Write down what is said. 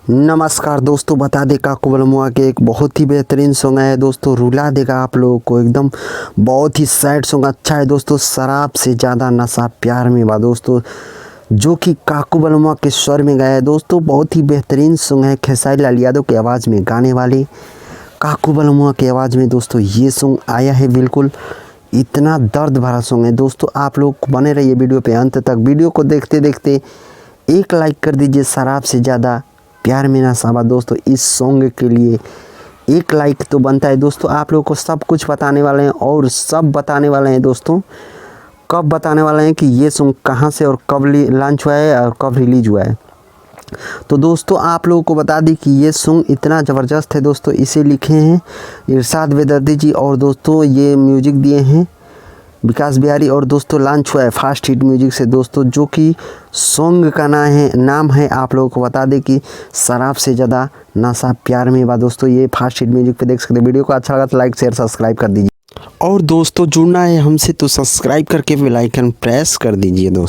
नमस्कार दोस्तों, बता दे काकू बलमुआ के एक बहुत ही बेहतरीन सॉन्ग है दोस्तों, रुला देगा आप लोगों को एकदम। बहुत ही सैड सॉन्ग अच्छा है दोस्तों। शराब से ज़्यादा नशा प्यार में बा दोस्तों, जो कि काकू बलमुआ के स्वर में गाया है दोस्तों। बहुत ही बेहतरीन सॉन्ग है, खेसारी लाल यादव की आवाज़ में गाने वाले काकू बलमुआ की आवाज़ में दोस्तों ये सॉन्ग आया है। बिल्कुल इतना दर्द भरा सॉन्ग है दोस्तों। आप लोग बने रहिए वीडियो पे अंत तक। वीडियो को देखते देखते एक लाइक कर दीजिए। शराब से ज़्यादा प्यार में नशा बा दोस्तों, इस सॉन्ग के लिए एक लाइक तो बनता है दोस्तों। आप लोगों को सब कुछ बताने वाले हैं और सब बताने वाले हैं दोस्तों। कब बताने वाले हैं कि ये सॉन्ग कहाँ से और कब लॉन्च हुआ है और कब रिलीज हुआ है। तो दोस्तों आप लोगों को बता दी कि ये सॉन्ग इतना ज़बरदस्त है दोस्तों। इसे लिखे हैं इरशाद बेदर्दी जी और दोस्तों ये म्यूजिक दिए हैं विकास बिहारी और दोस्तों लॉन्च हुआ है फास्ट हिट म्यूजिक से दोस्तों, जो कि सॉन्ग का नाम है आप लोगों को बता दें कि शराब से ज़्यादा नशा प्यार में बा दोस्तों। ये फास्ट हिट म्यूजिक पे देख सकते हैं। वीडियो को अच्छा लगा तो लाइक शेयर सब्सक्राइब कर दीजिए और दोस्तों जुड़ना है हमसे तो सब्सक्राइब करके बेल आइकन प्रेस कर दीजिए दोस्तों।